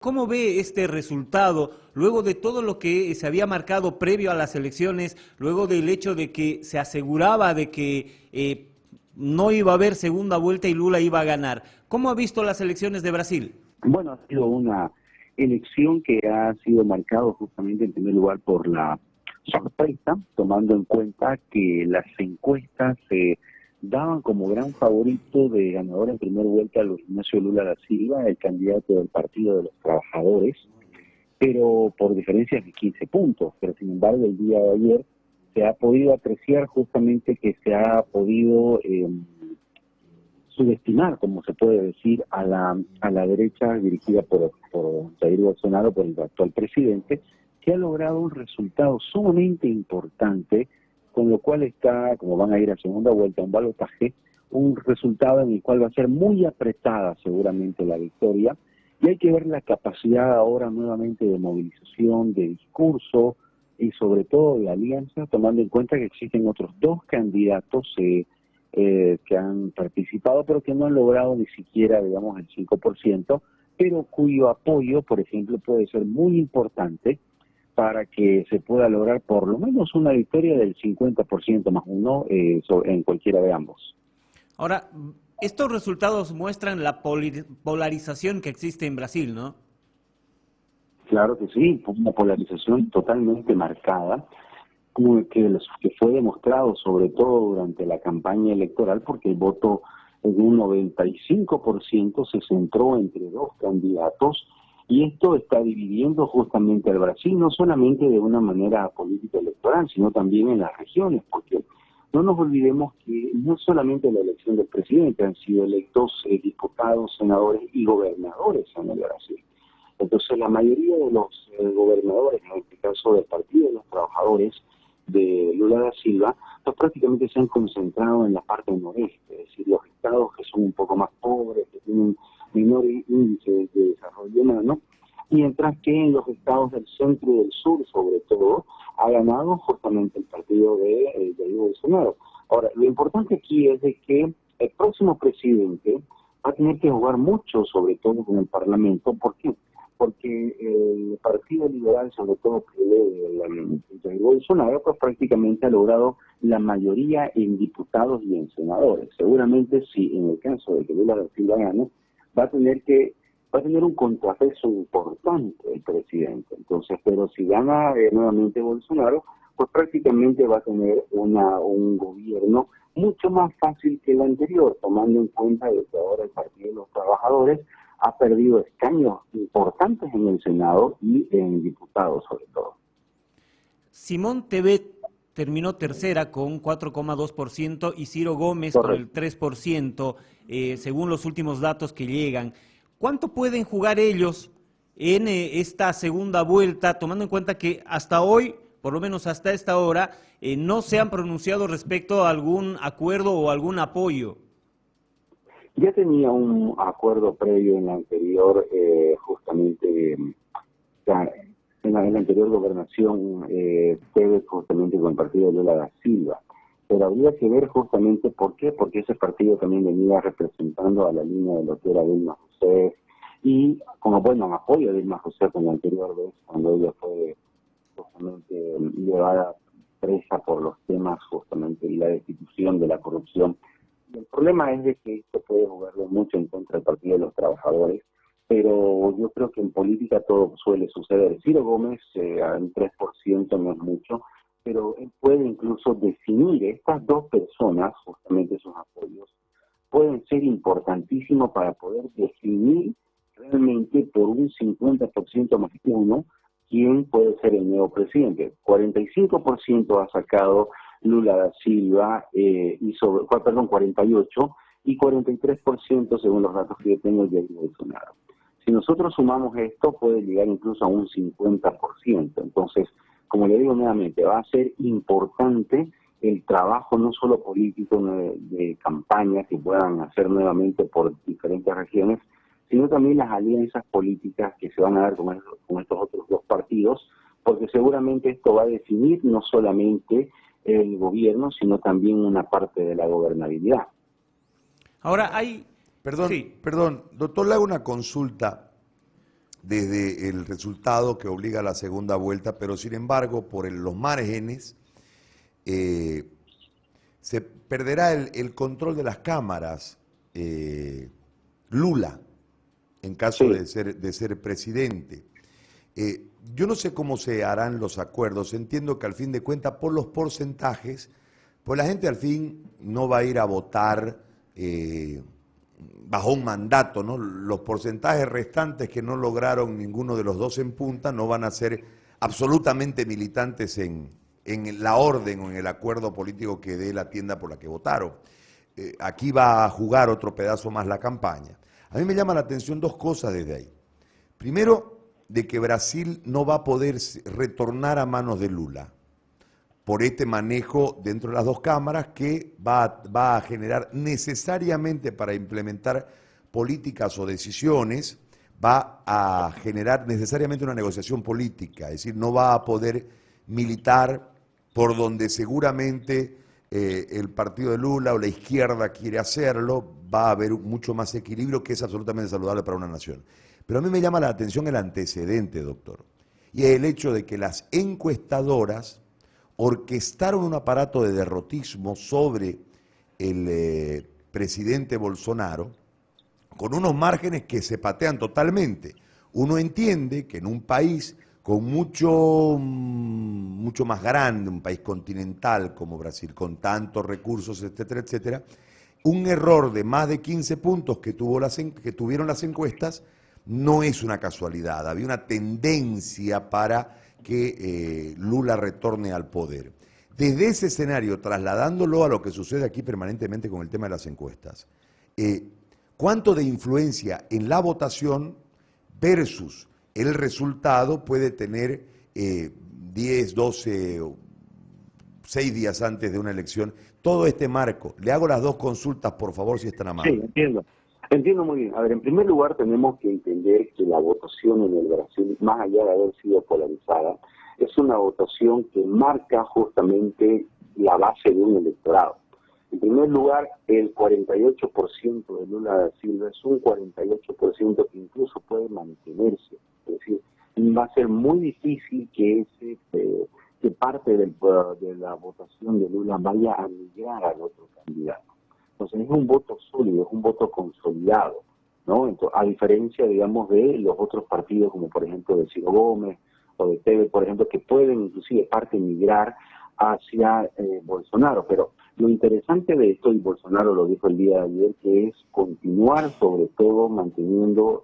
¿Cómo ve este resultado luego de todo lo que se había marcado previo a las elecciones, luego del hecho de que se aseguraba de que no iba a haber segunda vuelta y Lula iba a ganar? ¿Cómo ha visto las elecciones de Brasil? Bueno, ha sido una elección que ha sido marcado justamente en primer lugar por la sorpresa, tomando en cuenta que las encuestas daban como gran favorito de ganador en primera vuelta a Luis Ignacio Lula da Silva, el candidato del Partido de los Trabajadores, pero por diferencias de 15 puntos. Pero sin embargo, el día de ayer se ha podido apreciar justamente que se ha podido subestimar, como se puede decir, a la derecha dirigida por Jair Bolsonaro, por el actual presidente, que ha logrado un resultado sumamente importante, con lo cual está, como van a ir a segunda vuelta, un balotaje, un resultado en el cual va a ser muy apretada seguramente la victoria, y hay que ver la capacidad ahora nuevamente de movilización, de discurso y sobre todo de alianza, tomando en cuenta que existen otros dos candidatos que han participado, pero que no han logrado ni siquiera, digamos, el 5%, pero cuyo apoyo, por ejemplo, puede ser muy importante para que se pueda lograr por lo menos una victoria del 50% más uno en cualquiera de ambos. Ahora, estos resultados muestran la polarización que existe en Brasil, ¿no? Claro que sí, una polarización totalmente marcada, que fue demostrado sobre todo durante la campaña electoral, porque el voto en un 95% se centró entre dos candidatos, y esto está dividiendo justamente al Brasil, no solamente de una manera política electoral, sino también en las regiones, porque no nos olvidemos que no solamente la elección del presidente, han sido electos diputados, senadores y gobernadores en el Brasil. Entonces la mayoría de los gobernadores, en este caso del Partido de los Trabajadores de Lula da Silva, pues prácticamente se han concentrado en la parte noreste, es decir, los estados que son un poco más pobres, que tienen menor índice de desarrollo humano, mientras que en los estados del centro y del sur, sobre todo, ha ganado justamente el partido de Jair Bolsonaro. Ahora, lo importante aquí es de que el próximo presidente va a tener que jugar mucho, sobre todo con el Parlamento. ¿Por qué? Porque el Partido Liberal, sobre todo el Jair Bolsonaro, pues prácticamente ha logrado la mayoría en diputados y en senadores. Seguramente, si en el caso de que Lula da Silva gane, va a tener un contrapeso importante el presidente. Entonces, pero si gana nuevamente Bolsonaro, pues prácticamente va a tener un gobierno mucho más fácil que el anterior, tomando en cuenta de que ahora el Partido de los Trabajadores ha perdido escaños importantes en el Senado y en diputados sobre todo. Simón Tebet terminó tercera con 4,2% y Ciro Gómez Correcto. con el 3%, según los últimos datos que llegan. ¿Cuánto pueden jugar ellos en esta segunda vuelta, tomando en cuenta que hasta hoy, por lo menos hasta esta hora, no se han pronunciado respecto a algún acuerdo o algún apoyo? Ya tenía un acuerdo previo en la anterior, justamente, en la anterior gobernación, Tebet justamente con el partido de Lula da Silva. Pero habría que ver justamente por qué, porque ese partido también venía representando a la línea de lo que era Dilma Rousseff, y como bueno apoyo a Dilma Rousseff en la anterior vez, cuando ella fue justamente llevada presa por los temas justamente y la destitución de la corrupción. El problema es de que esto puede jugarle mucho en contra del Partido de los Trabajadores, pero yo creo que en política todo suele suceder. Ciro Gómez, al 3% no es mucho, pero él puede incluso definir, estas dos personas, justamente sus apoyos, pueden ser importantísimos para poder definir realmente por un 50% más uno quién puede ser el nuevo presidente. 45% ha sacado Lula da Silva, 48%, y 43% según los datos que yo tengo de Jair Bolsonaro. Si nosotros sumamos esto, puede llegar incluso a un 50%. Entonces, como le digo nuevamente, va a ser importante el trabajo no solo político de campaña que puedan hacer nuevamente por diferentes regiones, sino también las alianzas políticas que se van a dar con estos otros dos partidos, porque seguramente esto va a definir no solamente el gobierno, sino también una parte de la gobernabilidad. Ahora hay... Perdón, Sí. perdón, doctor, le hago una consulta. desde el resultado que obliga a la segunda vuelta, pero sin embargo, por los márgenes, se perderá el control de las cámaras, Lula, en caso Sí. de ser presidente. Yo no sé cómo se harán los acuerdos, entiendo que al fin de cuentas, por los porcentajes, pues la gente al fin no va a ir a votar bajo un mandato, ¿no? Los porcentajes restantes que no lograron ninguno de los dos en punta no van a ser absolutamente militantes en la orden o en el acuerdo político que dé la tienda por la que votaron. Aquí va a jugar otro pedazo más la campaña. A mí me llama la atención dos cosas desde ahí. Primero, de que Brasil no va a poder retornar a manos de Lula por este manejo dentro de las dos cámaras que va a generar necesariamente para implementar políticas o decisiones, va a generar necesariamente una negociación política, es decir, no va a poder militar por donde seguramente el partido de Lula o la izquierda quiere hacerlo, va a haber mucho más equilibrio que es absolutamente saludable para una nación. Pero a mí me llama la atención el antecedente, doctor, y es el hecho de que las encuestadoras orquestaron un aparato de derrotismo sobre el presidente Bolsonaro con unos márgenes que se patean totalmente. Uno entiende que en un país con mucho más grande, un país continental como Brasil, con tantos recursos, etcétera, etcétera, un error de más de 15 puntos que tuvieron las encuestas no es una casualidad, había una tendencia para que Lula retorne al poder. Desde ese escenario, trasladándolo a lo que sucede aquí permanentemente con el tema de las encuestas, ¿cuánto de influencia en la votación versus el resultado puede tener 10, 12, 6 días antes de una elección todo este marco? Le hago las dos consultas, por favor, si es tan amable. Sí, entiendo. Entiendo muy bien. A ver, en primer lugar tenemos que entender que la votación en el Brasil, más allá de haber sido polarizada, es una votación que marca justamente la base de un electorado. En primer lugar, el 48% de Lula da Silva es un 48% que incluso puede mantenerse. Es decir, va a ser muy difícil que que parte de la votación de Lula vaya a migrar al otro candidato. Entonces es un voto sólido, es un voto consolidado, ¿no? Entonces, a diferencia, digamos, de los otros partidos, como por ejemplo de Ciro Gómez o de Tevez, por ejemplo, que pueden inclusive parte migrar hacia Bolsonaro. Pero lo interesante de esto, y Bolsonaro lo dijo el día de ayer, que es continuar sobre todo manteniendo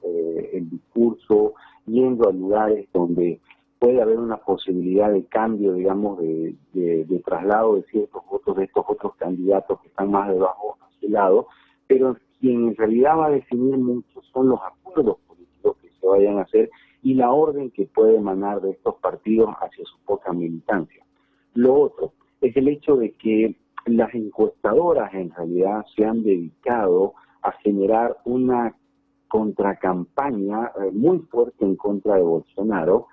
el discurso, yendo a lugares donde puede haber una posibilidad de cambio, digamos, de traslado de ciertos votos de estos otros candidatos que están más debajo hacia el lado, pero quien en realidad va a definir mucho son los acuerdos políticos que se vayan a hacer y la orden que puede emanar de estos partidos hacia su poca militancia. Lo otro es el hecho de que las encuestadoras en realidad se han dedicado a generar una contracampaña muy fuerte en contra de Bolsonaro.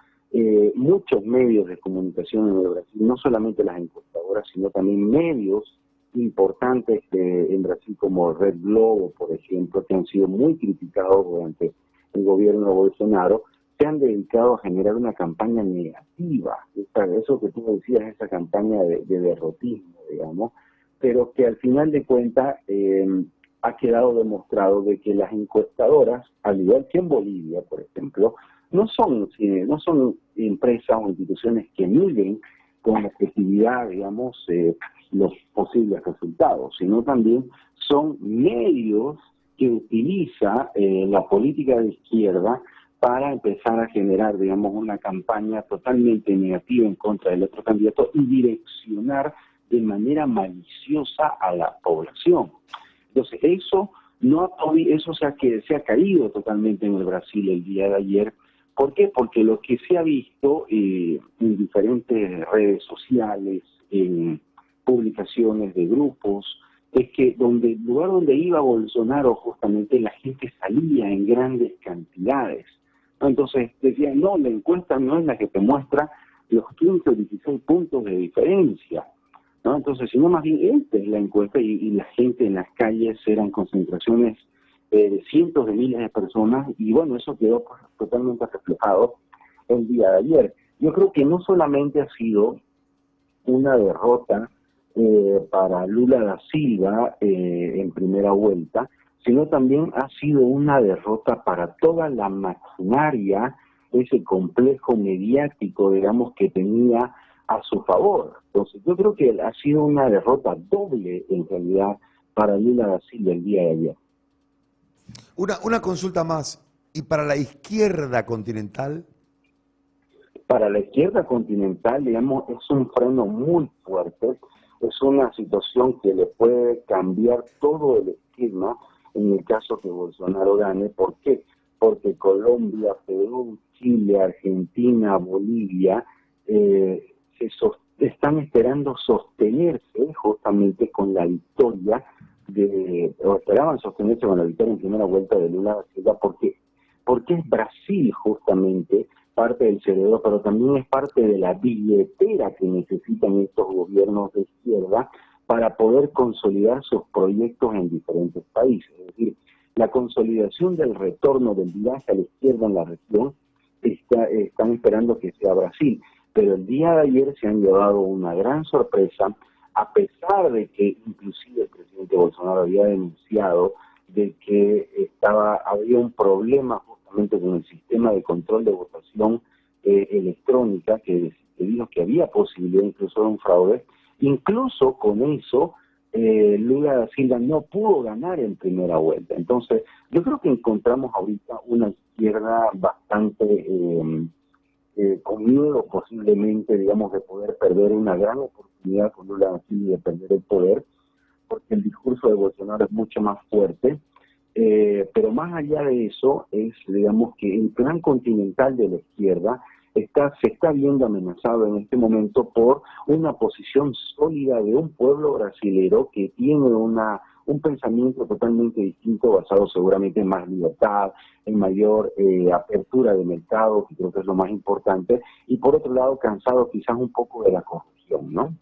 Muchos medios de comunicación en el Brasil, no solamente las encuestadoras, sino también medios importantes en Brasil como Red Globo, por ejemplo, que han sido muy criticados durante el gobierno de Bolsonaro, se han dedicado a generar una campaña negativa. Eso que tú decías, esa campaña de derrotismo, digamos, pero que al final de cuentas ha quedado demostrado de que las encuestadoras, al igual que en Bolivia, por ejemplo, no son empresas o instituciones que miden con objetividad, digamos, los posibles resultados, sino también son medios que utiliza la política de izquierda para empezar a generar, digamos, una campaña totalmente negativa en contra del otro candidato y direccionar de manera maliciosa a la población. Entonces, eso se ha caído totalmente en el Brasil el día de ayer. ¿Por qué? Porque lo que se ha visto en diferentes redes sociales, en publicaciones de grupos, es que el lugar donde iba Bolsonaro, justamente la gente salía en grandes cantidades, ¿no? Entonces decían, no, la encuesta no es la que te muestra los 15 o 16 puntos de diferencia, ¿no? Entonces, sino más bien esta es la encuesta y la gente en las calles eran concentraciones de cientos de miles de personas, y bueno, eso quedó pues, totalmente reflejado el día de ayer. Yo creo que no solamente ha sido una derrota para Lula da Silva en primera vuelta, sino también ha sido una derrota para toda la maquinaria, ese complejo mediático, digamos, que tenía a su favor. Entonces, yo creo que ha sido una derrota doble, en realidad, para Lula da Silva el día de ayer. Una consulta más. ¿Y para la izquierda continental? Para la izquierda continental, digamos, es un freno muy fuerte, es una situación que le puede cambiar todo el esquema en el caso que Bolsonaro gane. ¿Por qué? Porque Colombia, Perú, Chile, Argentina, Bolivia están esperando sostenerse justamente con la victoria o esperaban sostenerse con la victoria en primera vuelta de Lula da Silva, porque es Brasil justamente parte del cerebro, pero también es parte de la billetera que necesitan estos gobiernos de izquierda para poder consolidar sus proyectos en diferentes países. Es decir, la consolidación del retorno del viraje a la izquierda en la región están esperando que sea Brasil. Pero el día de ayer se han llevado una gran sorpresa, a pesar de que inclusive el presidente Bolsonaro había denunciado de que había un problema justamente con el sistema de control de votación electrónica, que dijo que había posibilidad incluso de un fraude. Incluso con eso, Lula da Silva no pudo ganar en primera vuelta. Entonces, yo creo que encontramos ahorita una izquierda bastante con miedo posiblemente, digamos, de poder perder una gran oportunidad con Lula da Silva de perder el poder, porque el discurso de Bolsonaro es mucho más fuerte. Pero más allá de eso, digamos, que el plan continental de la izquierda se está viendo amenazado en este momento por una posición sólida de un pueblo brasilero que tiene un pensamiento totalmente distinto, basado seguramente en más libertad, en mayor apertura de mercado, que creo que es lo más importante, y por otro lado cansado quizás un poco de la corrupción, ¿no?